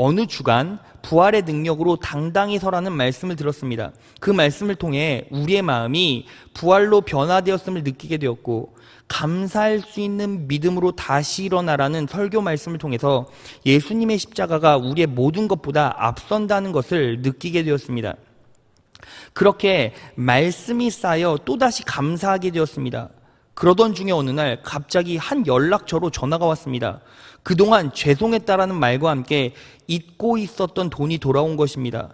어느 주간 부활의 능력으로 당당히 서라는 말씀을 들었습니다. 그 말씀을 통해 우리의 마음이 부활로 변화되었음을 느끼게 되었고 감사할 수 있는 믿음으로 다시 일어나라는 설교 말씀을 통해서 예수님의 십자가가 우리의 모든 것보다 앞선다는 것을 느끼게 되었습니다. 그렇게 말씀이 쌓여 또다시 감사하게 되었습니다. 그러던 중에 어느 날 갑자기 한 연락처로 전화가 왔습니다. 그동안 죄송했다라는 말과 함께 잊고 있었던 돈이 돌아온 것입니다.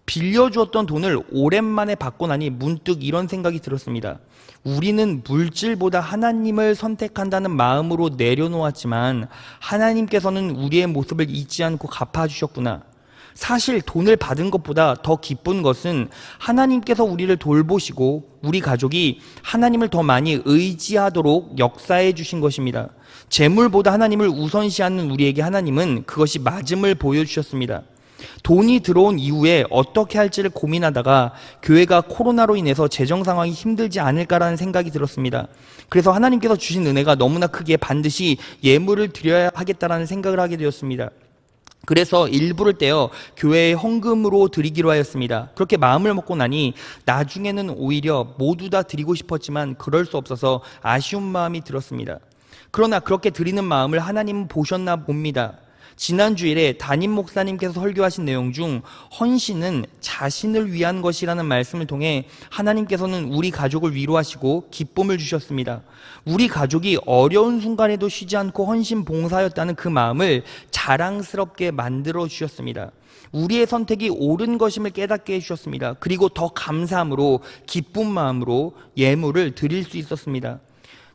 빌려주었던 돈을 오랜만에 받고 나니 문득 이런 생각이 들었습니다. 우리는 물질보다 하나님을 선택한다는 마음으로 내려놓았지만 하나님께서는 우리의 모습을 잊지 않고 갚아주셨구나. 사실 돈을 받은 것보다 더 기쁜 것은 하나님께서 우리를 돌보시고 우리 가족이 하나님을 더 많이 의지하도록 역사해 주신 것입니다. 재물보다 하나님을 우선시하는 우리에게 하나님은 그것이 맞음을 보여주셨습니다. 돈이 들어온 이후에 어떻게 할지를 고민하다가 교회가 코로나로 인해서 재정 상황이 힘들지 않을까라는 생각이 들었습니다. 그래서 하나님께서 주신 은혜가 너무나 크기에 반드시 예물을 드려야 하겠다라는 생각을 하게 되었습니다. 그래서 일부를 떼어 교회에 헌금으로 드리기로 하였습니다. 그렇게 마음을 먹고 나니 나중에는 오히려 모두 다 드리고 싶었지만 그럴 수 없어서 아쉬운 마음이 들었습니다. 그러나 그렇게 드리는 마음을 하나님은 보셨나 봅니다. 지난 주일에 담임 목사님께서 설교하신 내용 중 헌신은 자신을 위한 것이라는 말씀을 통해 하나님께서는 우리 가족을 위로하시고 기쁨을 주셨습니다. 우리 가족이 어려운 순간에도 쉬지 않고 헌신 봉사였다는 그 마음을 자랑스럽게 만들어 주셨습니다. 우리의 선택이 옳은 것임을 깨닫게 해주셨습니다. 그리고 더 감사함으로 기쁜 마음으로 예물을 드릴 수 있었습니다.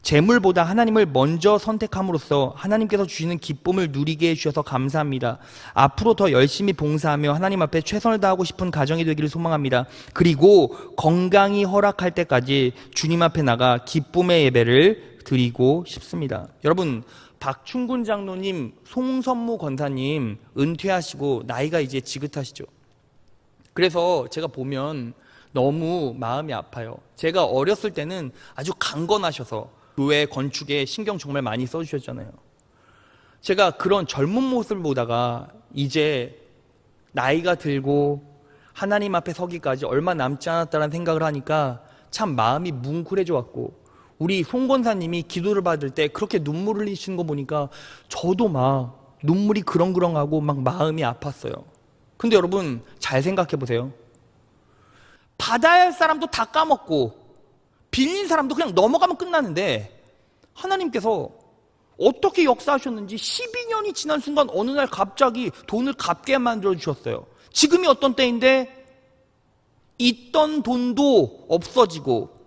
재물보다 하나님을 먼저 선택함으로써 하나님께서 주시는 기쁨을 누리게 해주셔서 감사합니다. 앞으로 더 열심히 봉사하며 하나님 앞에 최선을 다하고 싶은 가정이 되기를 소망합니다. 그리고 건강이 허락할 때까지 주님 앞에 나가 기쁨의 예배를 드리고 싶습니다. 여러분, 박충군 장로님, 송선무 권사님 은퇴하시고 나이가 이제 지긋하시죠. 그래서 제가 보면 너무 마음이 아파요. 제가 어렸을 때는 아주 강건하셔서 교회 건축에 신경 정말 많이 써주셨잖아요. 제가 그런 젊은 모습을 보다가 이제 나이가 들고 하나님 앞에 서기까지 얼마 남지 않았다는 생각을 하니까 참 마음이 뭉클해져 왔고, 우리 송 권사님이 기도를 받을 때 그렇게 눈물을 흘리시는 거 보니까 저도 막 눈물이 그렁그렁하고 막 마음이 아팠어요. 근데 여러분 잘 생각해 보세요. 받아야 할 사람도 다 까먹고 빌린 사람도 그냥 넘어가면 끝나는데 하나님께서 어떻게 역사하셨는지 12년이 지난 순간 어느 날 갑자기 돈을 갚게 만들어 주셨어요. 지금이 어떤 때인데 있던 돈도 없어지고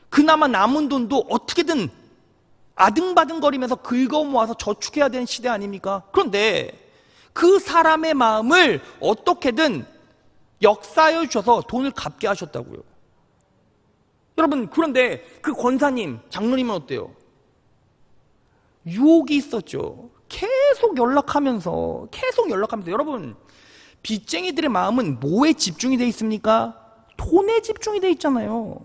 그나마 남은 돈도 어떻게든 아등바등거리면서 긁어 모아서 저축해야 되는 시대 아닙니까? 그런데 그 사람의 마음을 어떻게든 역사해 주셔서 돈을 갚게 하셨다고요. 여러분, 그런데 그 권사님, 장로님은 어때요? 유혹이 있었죠. 계속 연락하면서 여러분, 빚쟁이들의 마음은 뭐에 집중이 돼 있습니까? 돈에 집중이 돼 있잖아요.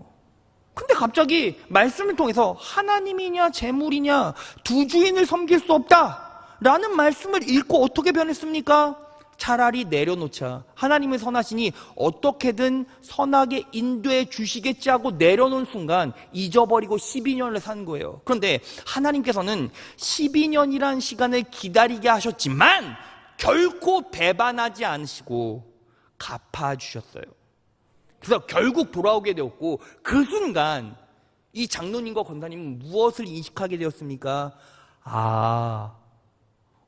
근데 갑자기 말씀을 통해서 하나님이냐 재물이냐 두 주인을 섬길 수 없다 라는 말씀을 읽고 어떻게 변했습니까? 차라리 내려놓자. 하나님의 선하시니 어떻게든 선하게 인도해 주시겠지 하고 내려놓은 순간 잊어버리고 12년을 산 거예요. 그런데 하나님께서는 12년이란 시간을 기다리게 하셨지만 결코 배반하지 않으시고 갚아주셨어요. 그래서 결국 돌아오게 되었고, 그 순간 이 장로님과 권사님은 무엇을 인식하게 되었습니까?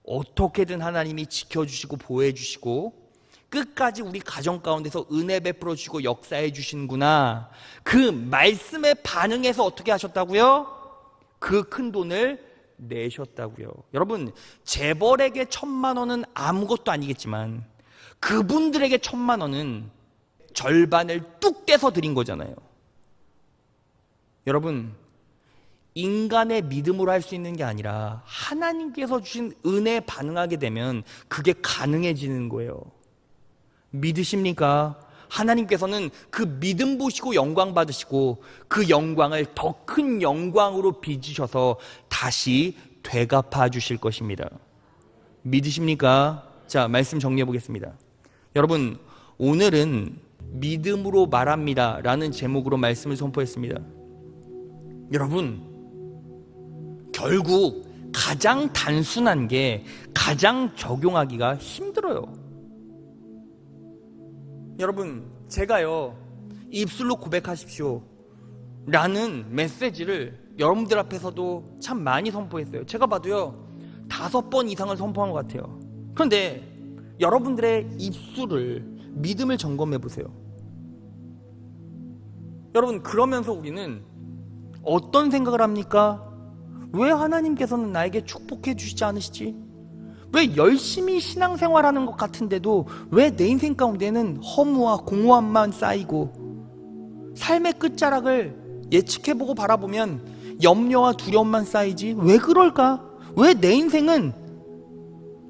어떻게든 하나님이 지켜주시고 보호해주시고 끝까지 우리 가정 가운데서 은혜 베풀어 주시고 역사해 주시는구나. 그 말씀에 반응해서 어떻게 하셨다고요? 그 큰 돈을 내셨다고요. 여러분, 재벌에게 1,000만 원은 아무것도 아니겠지만 그분들에게 1,000만 원은 절반을 뚝 떼서 드린 거잖아요. 여러분, 인간의 믿음으로 할 수 있는 게 아니라 하나님께서 주신 은혜에 반응하게 되면 그게 가능해지는 거예요. 믿으십니까? 하나님께서는 그 믿음 보시고 영광 받으시고 그 영광을 더 큰 영광으로 빚으셔서 다시 되갚아 주실 것입니다. 믿으십니까? 자, 말씀 정리해 보겠습니다. 여러분, 오늘은 믿음으로 말합니다 라는 제목으로 말씀을 선포했습니다. 여러분, 결국 가장 단순한 게 가장 적용하기가 힘들어요. 여러분, 제가요, 입술로 고백하십시오 라는 메시지를 여러분들 앞에서도 참 많이 선포했어요. 제가 봐도요 5번 이상을 선포한 것 같아요. 그런데 여러분들의 입술을, 믿음을 점검해 보세요. 여러분, 그러면서 우리는 어떤 생각을 합니까? 왜 하나님께서는 나에게 축복해 주시지 않으시지? 왜 열심히 신앙생활하는 것 같은데도 왜 내 인생 가운데는 허무와 공허함만 쌓이고 삶의 끝자락을 예측해보고 바라보면 염려와 두려움만 쌓이지? 왜 그럴까? 왜 내 인생은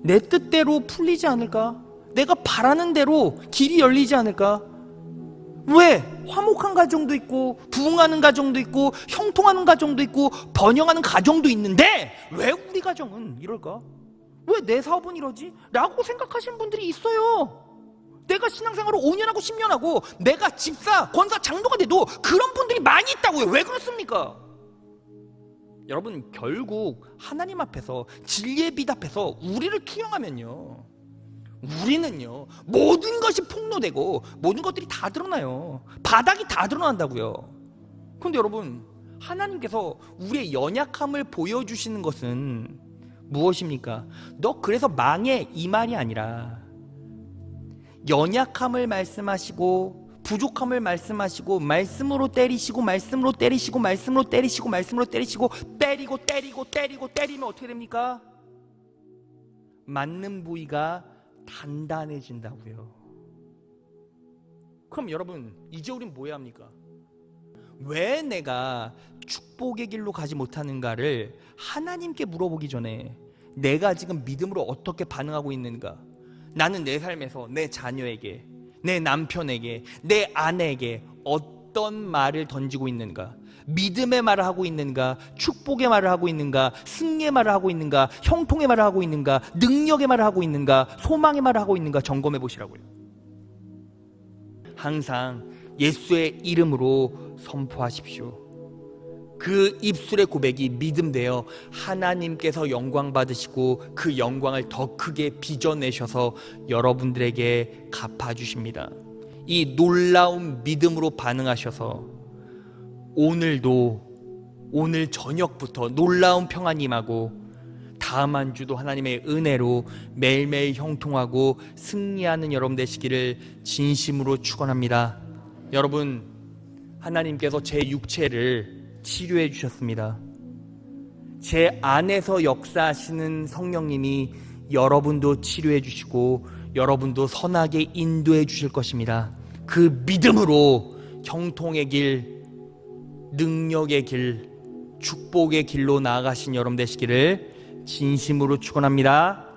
내 뜻대로 풀리지 않을까? 내가 바라는 대로 길이 열리지 않을까? 왜 화목한 가정도 있고 부흥하는 가정도 있고 형통하는 가정도 있고 번영하는 가정도 있는데 왜 우리 가정은 이럴까? 왜 내 사업은 이러지? 라고 생각하시는 분들이 있어요. 내가 신앙생활을 5년 하고 10년 하고 내가 집사, 권사, 장로가 돼도 그런 분들이 많이 있다고요. 왜 그렇습니까? 여러분, 결국 하나님 앞에서 진리의 빛 앞에서 우리를 투영하면요, 우리는요 모든 것이 폭로되고 모든 것들이 다 드러나요. 바닥이 다 드러난다고요. 그런데 여러분, 하나님께서 우리의 연약함을 보여주시는 것은 무엇입니까? 너 그래서 망해, 이 말이 아니라 연약함을 말씀하시고 부족함을 말씀하시고 말씀으로 때리시고 말씀으로 때리시고 말씀으로 때리시고 말씀으로 때리시고 때리면 어떻게 됩니까? 맞는 부위가 단단해진다고요. 그럼 여러분, 이제 우린 뭐 해야 합니까? 왜 내가 축복의 길로 가지 못하는가를 하나님께 물어보기 전에 내가 지금 믿음으로 어떻게 반응하고 있는가? 나는 내 삶에서 내 자녀에게, 내 남편에게, 내 아내에게 어떤 말을 던지고 있는가? 믿음의 말을 하고 있는가? 축복의 말을 하고 있는가? 승리의 말을 하고 있는가? 형통의 말을 하고 있는가? 능력의 말을 하고 있는가? 소망의 말을 하고 있는가? 점검해 보시라고요. 항상 예수의 이름으로 선포하십시오. 그 입술의 고백이 믿음되어 하나님께서 영광 받으시고 그 영광을 더 크게 빚어내셔서 여러분들에게 갚아주십니다. 이 놀라운 믿음으로 반응하셔서 오늘 저녁부터 놀라운 평안이 임하고 다음 한 주도 하나님의 은혜로 매일매일 형통하고 승리하는 여러분 되시기를 진심으로 축원합니다. 여러분, 하나님께서 제 육체를 치료해 주셨습니다. 제 안에서 역사하시는 성령님이 여러분도 치료해 주시고 여러분도 선하게 인도해 주실 것입니다. 그 믿음으로 형통의 길, 능력의 길, 축복의 길로 나아가신 여러분 되시기를 진심으로 축원합니다.